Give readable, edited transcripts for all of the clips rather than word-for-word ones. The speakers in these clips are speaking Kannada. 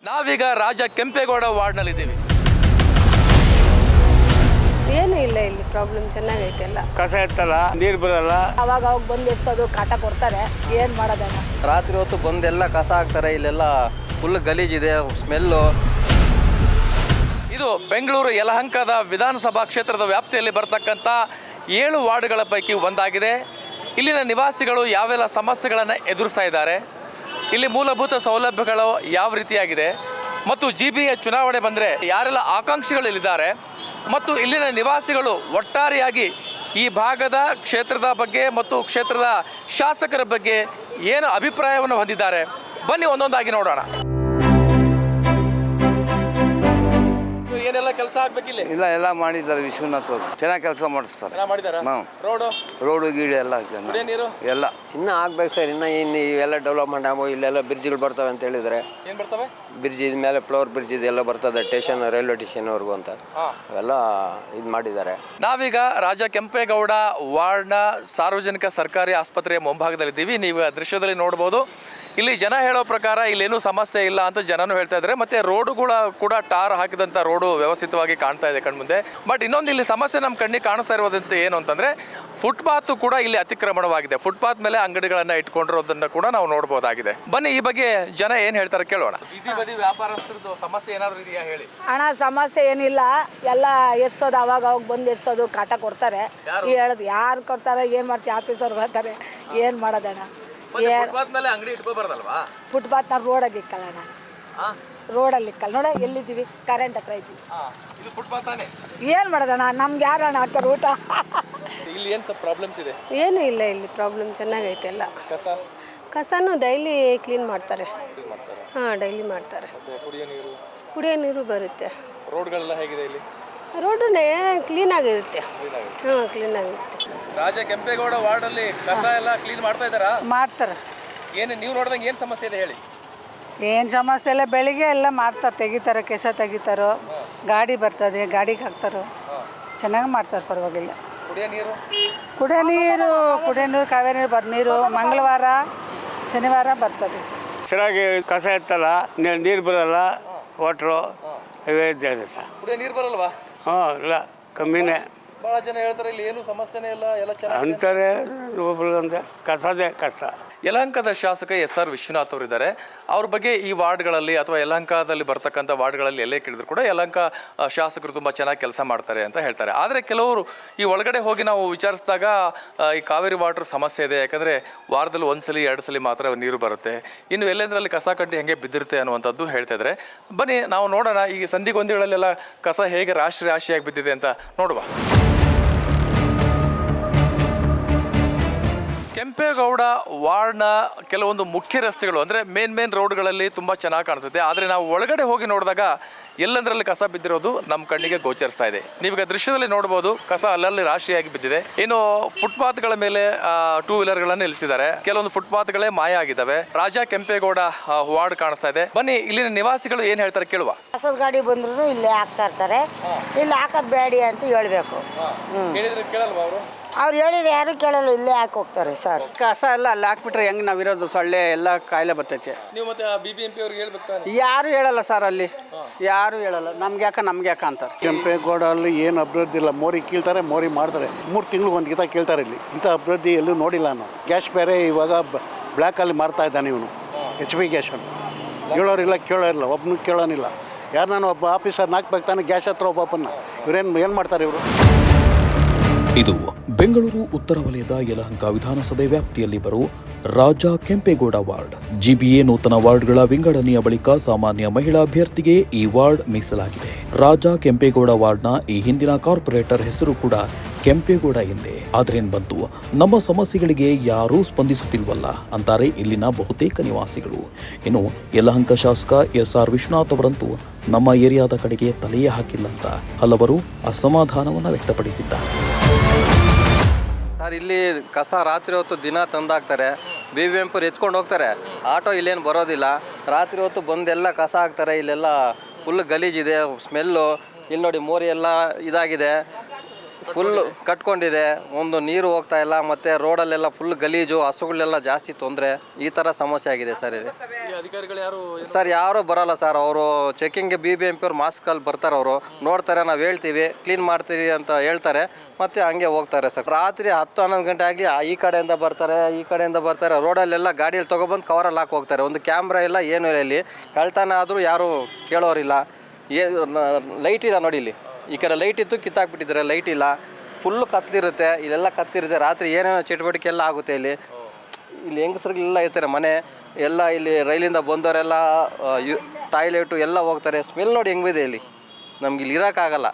ನಾವೀಗ ರಾಜ ಕೆಂಪೇಗೌಡ ವಾರ್ಡ್ನಲ್ಲಿದ್ದೀವಿ. ಏನು ಇಲ್ಲ, ಇಲ್ಲಿ ಪ್ರಾಬ್ಲಮ್ ಚೆನ್ನಾಗೈತೆ. ಎಲ್ಲ ಕಸ ಎತ್ತಲ್ಲ, ನೀರು ಬರಲ್ಲ. ಅವಾಗ ಬಂದು ಎಸೋದು ಕಾಟ ಕೊಡ್ತಾರೆ, ಏನು ಮಾಡೋದಣ್ಣ. ರಾತ್ರಿ ಹೊತ್ತು ಬಂದೆಲ್ಲ ಕಸ ಹಾಕ್ತಾರೆ. ಇಲ್ಲೆಲ್ಲ ಫುಲ್ ಗಲೀಜಿದೆ, ಸ್ಮೆಲ್ಲು. ಇದು ಬೆಂಗಳೂರು ಯಲಹಂಕದ ವಿಧಾನಸಭಾ ಕ್ಷೇತ್ರದ ವ್ಯಾಪ್ತಿಯಲ್ಲಿ ಬರ್ತಕ್ಕಂಥ 7 ವಾರ್ಡ್ಗಳ ಪೈಕಿ ಒಂದಾಗಿದೆ. ಇಲ್ಲಿನ ನಿವಾಸಿಗಳು ಯಾವೆಲ್ಲ ಸಮಸ್ಯೆಗಳನ್ನು ಎದುರಿಸ್ತಾ ಇದ್ದಾರೆ, ಇಲ್ಲಿ ಮೂಲಭೂತ ಸೌಲಭ್ಯಗಳು ಯಾವ ರೀತಿಯಾಗಿದೆ ಮತ್ತು GBA ಚುನಾವಣೆ ಬಂದರೆ ಯಾರೆಲ್ಲ ಆಕಾಂಕ್ಷಿಗಳಿದ್ದಾರೆ ಮತ್ತು ಇಲ್ಲಿನ ನಿವಾಸಿಗಳು ಒಟ್ಟಾರೆಯಾಗಿ ಈ ಭಾಗದ ಕ್ಷೇತ್ರದ ಬಗ್ಗೆ ಮತ್ತು ಕ್ಷೇತ್ರದ ಶಾಸಕರ ಬಗ್ಗೆ ಏನು ಅಭಿಪ್ರಾಯವನ್ನು ಹೊಂದಿದ್ದಾರೆ, ಬನ್ನಿ ಒಂದೊಂದಾಗಿ ನೋಡೋಣ. ಏನೆಲ್ಲ ಕೆಲಸ ಆಗ್ಬೇಕಿಲ್ಲ? ಇಲ್ಲ, ಎಲ್ಲ ಮಾಡಿದ್ದಾರೆ. ವಿಶ್ವನಾಥ್ ಅವರು ಚೆನ್ನಾಗಿ ಕೆಲಸ ಮಾಡಿಸ್ತಾರೆ. ರೋಡು ಗೀಡು ಎಲ್ಲ ನೀರು ಎಲ್ಲ ಇನ್ನೂ ಆಗ್ಬೇಕು ಸರ್. ಇನ್ನು ಇವೆಲ್ಲ ಡೆವಲಪ್ಮೆಂಟ್ ಆಗೋ, ಇಲ್ಲೆಲ್ಲ ಬ್ರಿಡ್ಜ್ಗಳು ಬರ್ತವೆ ಅಂತ ಹೇಳಿದರೆ. ಏನು ಬರ್ತವೆ? ಬ್ರಿಡ್ಜ್ ಮೇಲೆ ಫ್ಲೋರ್ ಬ್ರಿಡ್ಜ್ ಇದೆಲ್ಲ ಬರ್ತದೆ, ಸ್ಟೇಷನ್ ರೈಲ್ವೆ ಸ್ಟೇಷನ್ವರೆಗೂ ಅಂತ ಅವೆಲ್ಲ ಇದು ಮಾಡಿದ್ದಾರೆ. ನಾವೀಗ ರಾಜ ಕೆಂಪೇಗೌಡ ವಾರ್ಡ್ನ ಸಾರ್ವಜನಿಕ ಸರ್ಕಾರಿ ಆಸ್ಪತ್ರೆಯ ಮುಂಭಾಗದಲ್ಲಿದ್ದೀವಿ. ನೀವು ದೃಶ್ಯದಲ್ಲಿ ನೋಡ್ಬೋದು, ಇಲ್ಲಿ ಜನ ಹೇಳೋ ಪ್ರಕಾರ ಇಲ್ಲೇನೂ ಸಮಸ್ಯೆ ಇಲ್ಲ ಅಂತ ಜನನೂ ಹೇಳ್ತಾ ಇದ್ದಾರೆ. ಮತ್ತು ರೋಡುಗಳ ಕೂಡ ಟಾರ್ ಹಾಕಿದಂಥ ರೋಡು ವ್ಯವಸ್ಥಿತವಾಗಿ ಕಾಣ್ತಾ ಇದೆ ಕಣ್ಮುಂದೆ. ಬಟ್ ಇನ್ನೊಂದು ಇಲ್ಲಿ ಸಮಸ್ಯೆ ನಮ್ಮ ಕಣ್ಣಿಗೆ ಕಾಣಿಸ್ತಾ ಇರೋದಂತ ಏನು ಅಂತಂದರೆ, ಫುಟ್ಪಾತ್ ಕೂಡ ಇಲ್ಲಿ ಅತಿಕ್ರಮಣವಾಗಿದೆ. ಫುಟ್ಪಾತ್ ಮೇಲೆ ಅಂಗಡಿಗಳನ್ನು ಇಟ್ಕೊಂಡಿರೋದನ್ನು ಕೂಡ ನಾವು ನೋಡ್ಬೋದಾಗಿದೆ. ಬನ್ನಿ ಈ ಬಗ್ಗೆ ಜನ ಏನು ಹೇಳ್ತಾರೆ ಕೇಳೋಣ. ಬೀದಿ ಬದಿ ವ್ಯಾಪಾರಸ್ಥರದ್ದು ಸಮಸ್ಯೆ ಏನಾದ್ರು ಇದೆಯಾ ಹೇಳಿ. ಹಣ ಸಮಸ್ಯೆ ಏನಿಲ್ಲ, ಎಲ್ಲ ಎತ್ಸೋದು ಅವಾಗ ಬಂದು ಎತ್ಸೋದು ಕಾಟ ಕೊಡ್ತಾರೆ. ಹೇಳೋದು ಯಾರು ಕೊಡ್ತಾರೆ, ಏನು ಮಾಡ್ತೀವಿ, ಆಫೀಸರ್ಗಳು ಹೇಳ್ತಾರೆ, ಏನು ಮಾಡೋದಣ್ಣ. ಫುಟ್ಪಾತ್ ನಾವು ರೋಡಾಗಿ ಇಕ್ಕಲ್ಲಣ್ಣ, ರೋಡಲ್ಲಿ ಇಕ್ಕಲ್ಲ. ನೋಡ ಎಲ್ಲಿದ್ದೀವಿ, ಕರೆಂಟ್ ಹತ್ರ ಇದ್ದೀವಿ. ಏನು ಮಾಡೋದಣ್ಣ, ನಮ್ಗೆ ಯಾರಣ್ಣ ಹಾಕ್ತಾರೆ ಊಟ. ಇಲ್ಲಿ ಏನು ಪ್ರಾಬ್ಲಮ್ಸ್ ಇದೆ? ಏನು ಇಲ್ಲ, ಇಲ್ಲಿ ಪ್ರಾಬ್ಲಮ್ ಚೆನ್ನಾಗೈತೆ. ಎಲ್ಲ ಕಸನೂ ಡೈಲಿ ಕ್ಲೀನ್ ಮಾಡ್ತಾರೆ. ಹಾಂ, ಡೈಲಿ ಮಾಡ್ತಾರೆ. ಕುಡಿಯೋ ನೀರು ಬರುತ್ತೆ. ರೋಡ್ಗಳೆಲ್ಲ ಹೇಗಿದೆ ಇಲ್ಲಿ? ರೋಡನ್ನೇ ಕ್ಲೀನಾಗಿರುತ್ತೆ. ಹಾಂ, ಕ್ಲೀನಾಗಿರುತ್ತೆ. ರಾಜ ಕೆಂಪೇಗೌಡ ವಾರ್ಡಲ್ಲಿ ಕಸ ಎಲ್ಲ ಕ್ಲೀನ್ ಮಾಡ್ತಾ ಇದ್ದಾರಾ? ಮಾಡ್ತಾರೆ. ಏನು ನೀವು ನೋಡಿದಂಗೆ ಏನು ಸಮಸ್ಯೆ ಇದೆ ಹೇಳಿ. ಏನು ಸಮಸ್ಯೆ ಇಲ್ಲ, ಬೆಳಿಗ್ಗೆ ಎಲ್ಲ ಮಾಡ್ತಾರೆ, ತೆಗಿತಾರೆ, ಕೆಸ ತೆಗಿತಾರೋ, ಗಾಡಿ ಬರ್ತದೆ, ಗಾಡಿಗೆ ಹಾಕ್ತಾರೋ, ಚೆನ್ನಾಗಿ ಮಾಡ್ತಾರೆ, ಪರವಾಗಿಲ್ಲ. ಕುಡಿಯೋ ನೀರು ಕಾವೇರಿ ನೀರು ಮಂಗಳವಾರ ಶನಿವಾರ ಬರ್ತದೆ. ಚೆನ್ನಾಗಿ ಕಸ ಎತ್ತಲ್ಲ, ನೀರು ಬರಲ್ಲ. ವಾಟ್ರು ಇವೇ ಇದ್ದೇವೆ ಸರ್. ಕುಡಿಯೋ ನೀರು ಬರಲ್ವಾ? ಹಾಂ, ಇಲ್ಲ, ಕಮ್ಮಿನೇ. ಭಾಳ ಜನ ಹೇಳ್ತಾರೆ ಇಲ್ಲಿ ಏನು ಸಮಸ್ಯೆನೇ ಇಲ್ಲ, ಎಲ್ಲ ಚೆನ್ನಾಗಿ ಅಂತಾರೆ. ಒಬ್ಬರು ಅಂದರೆ ಕಸದೇ ಕಷ್ಟ. ಯಲಹಂಕದ ಶಾಸಕ SR ವಿಶ್ವನಾಥ್ ಅವರಿದ್ದಾರೆ. ಅವ್ರ ಬಗ್ಗೆ ಈ ವಾರ್ಡ್ಗಳಲ್ಲಿ ಅಥವಾ ಯಲಹಂಕದಲ್ಲಿ ಬರ್ತಕ್ಕಂಥ ವಾರ್ಡ್ಗಳಲ್ಲಿ ಎಲ್ಲೇ ಕೇಳಿದ್ರು ಕೂಡ ಯಲಹಂಕ ಶಾಸಕರು ತುಂಬ ಚೆನ್ನಾಗಿ ಕೆಲಸ ಮಾಡ್ತಾರೆ ಅಂತ ಹೇಳ್ತಾರೆ. ಆದರೆ ಕೆಲವರು ಈ ಒಳಗಡೆ ಹೋಗಿ ನಾವು ವಿಚಾರಿಸಿದಾಗ ಈ ಕಾವೇರಿ ವಾಟರ್ ಸಮಸ್ಯೆ ಇದೆ, ಯಾಕಂದರೆ ವಾರದಲ್ಲಿ 1 ಸಲ 2 ಸಲ ಮಾತ್ರ ನೀರು ಬರುತ್ತೆ, ಇನ್ನು ಎಲ್ಲೆಂದರಲ್ಲಿ ಕಸ ಕಡ್ಡಿ ಹೇಗೆ ಬಿದ್ದಿರುತ್ತೆ ಅನ್ನುವಂಥದ್ದು ಹೇಳ್ತಾ ಇದ್ದಾರೆ. ಬನ್ನಿ ನಾವು ನೋಡೋಣ ಈ ಸಂಧಿಗೊಂದಿಗಳಲ್ಲೆಲ್ಲ ಕಸ ಹೇಗೆ ರಾಶಿಯಾಗಿ ಬಿದ್ದಿದೆ ಅಂತ ನೋಡುವ. ಕೆಂಪೇಗೌಡ ವಾರ್ಡ್ನ ಕೆಲವೊಂದು ಮುಖ್ಯ ರಸ್ತೆಗಳು ಅಂದರೆ ಮೇನ್ ರೋಡ್ಗಳಲ್ಲಿ ತುಂಬ ಚೆನ್ನಾಗಿ ಕಾಣಿಸುತ್ತೆ. ಆದರೆ ನಾವು ಒಳಗಡೆ ಹೋಗಿ ನೋಡಿದಾಗ ಎಲ್ಲಂದರಲ್ಲಿ ಕಸ ಬಿದ್ದಿರೋದು ನಮ್ಮ ಕಣ್ಣಿಗೆ ಗೋಚರಿಸ್ತಾ ಇದೆ. ನೀವೀಗ ದೃಶ್ಯದಲ್ಲಿ ನೋಡ್ಬೋದು, ಕಸ ಅಲ್ಲಲ್ಲಿ ರಾಶಿಯಾಗಿ ಬಿದ್ದಿದೆ. ಇನ್ನು ಫುಟ್ಪಾತ್ಗಳ ಮೇಲೆ 2 ವೀಲರ್ಗಳನ್ನು ನಿಲ್ಲಿಸಿದ್ದಾರೆ. ಕೆಲವೊಂದು ಫುಟ್ಪಾತ್ಗಳೇ ಮಾಯ ಆಗಿದ್ದಾವೆ. ರಾಜ ಕೆಂಪೇಗೌಡ ವಾರ್ಡ್ ಕಾಣಿಸ್ತಾ ಇದೆ. ಬನ್ನಿ ಇಲ್ಲಿನ ನಿವಾಸಿಗಳು ಏನು ಹೇಳ್ತಾರೆ ಕೇಳುವ. ಕಸದ ಗಾಡಿ ಬಂದ್ರು ಇಲ್ಲೇ ಹಾಕ್ತಾ ಇರ್ತಾರೆ. ಇಲ್ಲಿ ಹಾಕೋದು ಬೇಡಿ ಅಂತ ಹೇಳ್ಬೇಕು. ಕೇಳಲ್ವಾ ಅವರು? ಅವ್ರು ಹೇಳಿದ್ರೆ ಯಾರು ಕೇಳಲ್ಲ, ಇಲ್ಲೇ ಹಾಕಿ ಹೋಗ್ತಾರೆ ಸರ್. ಕಸ ಎಲ್ಲ ಅಲ್ಲಿ ಹಾಕ್ಬಿಟ್ರೆ ಹೆಂಗೆ ನಾವಿರೋದು, ಸೊಳ್ಳೆ ಎಲ್ಲ ಕಾಯಿಲೆ ಬರ್ತೈತೆ. ನೀವು ಮತ್ತೆ BBMP ಅವ್ರಿಗೆ ಹೇಳ್ಬೇಕು. ಯಾರು ಹೇಳಲ್ಲ ಸರ್, ಅಲ್ಲಿ ಯಾರು ಹೇಳಲ್ಲ. ನಮ್ಗೆ ಯಾಕ ಅಂತಾರೆ. ಕೆಂಪೇಗೌಡ ಅಲ್ಲಿ ಏನು ಅಭಿವೃದ್ಧಿ ಇಲ್ಲ. ಮೋರಿ ಕೀಳ್ತಾರೆ, ಮೋರಿ ಮಾಡ್ತಾರೆ. 3 ತಿಂಗಳಿಗೆ ಒಂದು ಗೀತ ಕೇಳ್ತಾರೆ. ಇಲ್ಲಿ ಇಂಥ ಅಭಿವೃದ್ಧಿ ಎಲ್ಲೂ ನೋಡಿಲ್ಲ ನಾನು. ಗ್ಯಾಸ್ ಬೇರೆ ಇವಾಗ ಬ್ಲ್ಯಾಕಲ್ಲಿ ಮಾರ್ತಾ ಇದ್ದಾನೆ ಇವನು, HP ಗ್ಯಾಸನ್ನು. ಹೇಳೋರಿಲ್ಲ, ಕೇಳೋರಿಲ್ಲ, ಒಬ್ಬನು ಕೇಳೋನಿಲ್ಲ. ಯಾರು ನಾನು ಒಬ್ಬ ಆಫೀಸರ್ ನಾಲ್ಕು ತಾನೆ ಗ್ಯಾಸ್ ಹತ್ರ ಒಬ್ಬಪ್ಪನ್ನ ಏನು ಮಾಡ್ತಾರೆ ಇವರು. ಇದು ಬೆಂಗಳೂರು ಉತ್ತರ ವಲಯದ ಯಲಹಂಕ ವಿಧಾನಸಭೆ ವ್ಯಾಪ್ತಿಯಲ್ಲಿ ಬರುವ ರಾಜ ಕೆಂಪೇಗೌಡ ವಾರ್ಡ್. GBA ನೂತನ ವಾರ್ಡ್ಗಳ ವಿಂಗಡಣೆಯ ಬಳಿಕ ಸಾಮಾನ್ಯ ಮಹಿಳಾ ಅಭ್ಯರ್ಥಿಗೆ ಈ ವಾರ್ಡ್ ಮೀಸಲಾಗಿದೆ. ರಾಜ ಕೆಂಪೇಗೌಡ ವಾರ್ಡ್ನ ಈ ಹಿಂದಿನ ಕಾರ್ಪೊರೇಟರ್ ಹೆಸರು ಕೂಡ ಕೆಂಪೇಗೌಡ ಎಂದೇ. ಆದ್ರೇನ್ ಬಂತು, ನಮ್ಮ ಸಮಸ್ಯೆಗಳಿಗೆ ಯಾರೂ ಸ್ಪಂದಿಸುತ್ತಿಲ್ವಲ್ಲ ಅಂತಾರೆ ಇಲ್ಲಿನ ಬಹುತೇಕ ನಿವಾಸಿಗಳು. ಇನ್ನು ಯಲಹಂಕ ಶಾಸಕ SR ವಿಶ್ವನಾಥ್ ಅವರಂತೂ ನಮ್ಮ ಏರಿಯಾದ ಕಡೆಗೆ ತಲೆಯೇ ಹಾಕಿಲ್ಲ ಅಂತ ಹಲವರು ಅಸಮಾಧಾನವನ್ನು ವ್ಯಕ್ತಪಡಿಸಿದ್ದಾರೆ. ಸರ್, ಇಲ್ಲಿ ಕಸ ರಾತ್ರಿ ಹೊತ್ತು ದಿನ ತಂದಾಕ್ತಾರೆ. BBMP ಎತ್ಕೊಂಡು ಹೋಗ್ತಾರೆ. ಆಟೋ ಇಲ್ಲೇನು ಬರೋದಿಲ್ಲ. ರಾತ್ರಿ ಹೊತ್ತು ಬಂದೆಲ್ಲ ಕಸ ಹಾಕ್ತಾರೆ. ಇಲ್ಲೆಲ್ಲ ಫುಲ್ ಗಲೀಜಿದೆ, ಸ್ಮೆಲ್ಲು. ಇಲ್ಲಿ ನೋಡಿ, ಮೋರಿ ಎಲ್ಲ ಇದಾಗಿದೆ. ಫುಲ್ ಕಟ್ಕೊಂಡಿದೆ, ಒಂದು ನೀರು ಹೋಗ್ತಾ ಇಲ್ಲ, ಮತ್ತು ರೋಡಲ್ಲೆಲ್ಲ ಫುಲ್ ಗಲೀಜು, ಹಸುಗಳೆಲ್ಲ ಜಾಸ್ತಿ ತೊಂದರೆ, ಈ ಥರ ಸಮಸ್ಯೆ ಆಗಿದೆ ಸರ್ ಇಲ್ಲಿ. ಅಧಿಕಾರಿಗಳು ಯಾರು ಸರ್ ಯಾರೂ ಬರೋಲ್ಲ ಸರ್, ಅವರು ಚೆಕಿಂಗ್ಗೆ BBMP ಅವ್ರು ಮಾಸ್ಕಲ್ಲಿ ಬರ್ತಾರೆ, ಅವರು ನೋಡ್ತಾರೆ, ನಾವು ಹೇಳ್ತೀವಿ ಕ್ಲೀನ್ ಮಾಡ್ತೀವಿ ಅಂತ ಹೇಳ್ತಾರೆ, ಮತ್ತು ಹಂಗೆ ಹೋಗ್ತಾರೆ ಸರ್. ರಾತ್ರಿ 10-11 ಗಂಟೆ ಆಗಲಿ ಈ ಕಡೆಯಿಂದ ಬರ್ತಾರೆ, ರೋಡಲ್ಲೆಲ್ಲ ಗಾಡಿಯಲ್ಲಿ ತೊಗೊಬಂದು ಕವರಲ್ಲಿ ಹಾಕಿ ಹೋಗ್ತಾರೆ. ಒಂದು ಕ್ಯಾಮ್ರಾ ಇಲ್ಲ, ಏನೂ ಇಲ್ಲ ಇಲ್ಲಿ. ಕಳ್ತನ ಆದರೂ ಯಾರೂ ಕೇಳೋರಿಲ್ಲ. ಲೈಟ್ ಇಲ್ಲ ನೋಡಿ, ಇಲ್ಲಿ ಈ ಕಡೆ ಲೈಟ್ ಇತ್ತು, ಕಿತ್ತಾಕ್ಬಿಟ್ಟಿದ್ದಾರೆ, ಲೈಟ್ ಇಲ್ಲ, ಫುಲ್ಲು ಕತ್ಲಿರುತ್ತೆ, ಇಲ್ಲೆಲ್ಲ ಕತ್ತಿರುತ್ತೆ. ರಾತ್ರಿ ಏನೇನೋ ಚಟುವಟಿಕೆ ಎಲ್ಲ ಆಗುತ್ತೆ ಇಲ್ಲಿ ಹೆಂಗಸರಿಗೆಲ್ಲ ಇರ್ತಾರೆ ಮನೆ ಎಲ್ಲ. ಇಲ್ಲಿ ರೈಲಿಂದ ಬಂದವರೆಲ್ಲ ಟಾಯ್ಲೆಟು ಎಲ್ಲ ಹೋಗ್ತಾರೆ. ಸ್ಮೆಲ್ ನೋಡಿ ಹೆಂಗಿದೆ ಇಲ್ಲಿ, ನಮ್ಗೆ ಇಲ್ಲಿ ಇರೋಕ್ಕಾಗಲ್ಲ.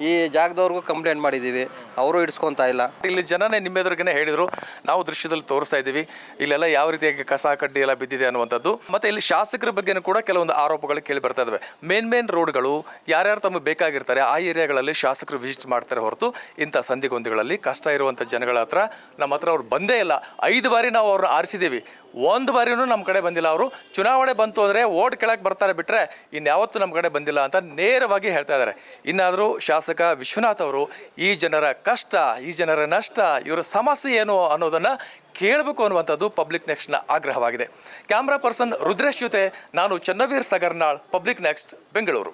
ಈ ಜಾಗದವ್ರಿಗೂ ಕಂಪ್ಲೇಂಟ್ ಮಾಡಿದ್ದೀವಿ, ಅವರು ಇಡಿಸ್ಕೊತಾ ಇಲ್ಲ. ಇಲ್ಲಿ ಜನನೇ ನಿಮ್ಮ ಎದುರಿಗೇನೆ ಹೇಳಿದ್ರು, ನಾವು ದೃಶ್ಯದಲ್ಲಿ ತೋರಿಸ್ತಾ ಇದ್ದೀವಿ ಇಲ್ಲೆಲ್ಲ ಯಾವ ರೀತಿಯಾಗಿ ಕಸ ಕಡ್ಡಿ ಎಲ್ಲ ಬಿದ್ದಿದೆ ಅನ್ನುವಂಥದ್ದು. ಮತ್ತೆ ಇಲ್ಲಿ ಶಾಸಕರ ಬಗ್ಗೆನೂ ಕೂಡ ಕೆಲವೊಂದು ಆರೋಪಗಳು ಕೇಳಿ ಬರ್ತಾ ಇದಾವೆ. ಮೇನ್ ರೋಡ್ಗಳು ಯಾರ್ಯಾರು ತಮಗೆ ಬೇಕಾಗಿರ್ತಾರೆ ಆ ಏರಿಯಾಗಳಲ್ಲಿ ಶಾಸಕರು ವಿಸಿಟ್ ಮಾಡ್ತಾರೆ ಹೊರತು ಇಂಥ ಸಂಧಿಗೊಂದಿಗಳಲ್ಲಿ ಕಷ್ಟ ಇರುವಂಥ ಜನಗಳ ಹತ್ರ ನಮ್ಮ ಹತ್ರ ಅವ್ರು ಬಂದೇ ಇಲ್ಲ. 5 ಬಾರಿ ನಾವು ಅವ್ರನ್ನ ಆರಿಸಿದ್ದೀವಿ, 1 ಬಾರಿನೂ ನಮ್ಮ ಕಡೆ ಬಂದಿಲ್ಲ. ಅವರು ಚುನಾವಣೆ ಬಂತು ಅಂದರೆ ಓಟ್ ಕೆಳಗೆ ಬರ್ತಾರೆ ಬಿಟ್ಟರೆ ಇನ್ಯಾವತ್ತೂ ನಮ್ಮ ಕಡೆ ಬಂದಿಲ್ಲ ಅಂತ ನೇರವಾಗಿ ಹೇಳ್ತಾ ಇದ್ದಾರೆ. ಇನ್ನಾದರೂ ಶಾಸಕ ವಿಶ್ವನಾಥ್ ಅವರು ಈ ಜನರ ಕಷ್ಟ, ಈ ಜನರ ನಷ್ಟ, ಇವರ ಸಮಸ್ಯೆ ಏನು ಅನ್ನೋದನ್ನು ಕೇಳಬೇಕು ಅನ್ನುವಂಥದ್ದು ಪಬ್ಲಿಕ್ ನೆಕ್ಸ್ಟ್ನ ಆಗ್ರಹವಾಗಿದೆ. ಕ್ಯಾಮ್ರಾ ಪರ್ಸನ್ ರುದ್ರೇಶ್ ಜೊತೆ ನಾನು ಚನ್ನವೀರ್ ಸಗರ್ನಾಳ್, ಪಬ್ಲಿಕ್ ನೆಕ್ಸ್ಟ್, ಬೆಂಗಳೂರು.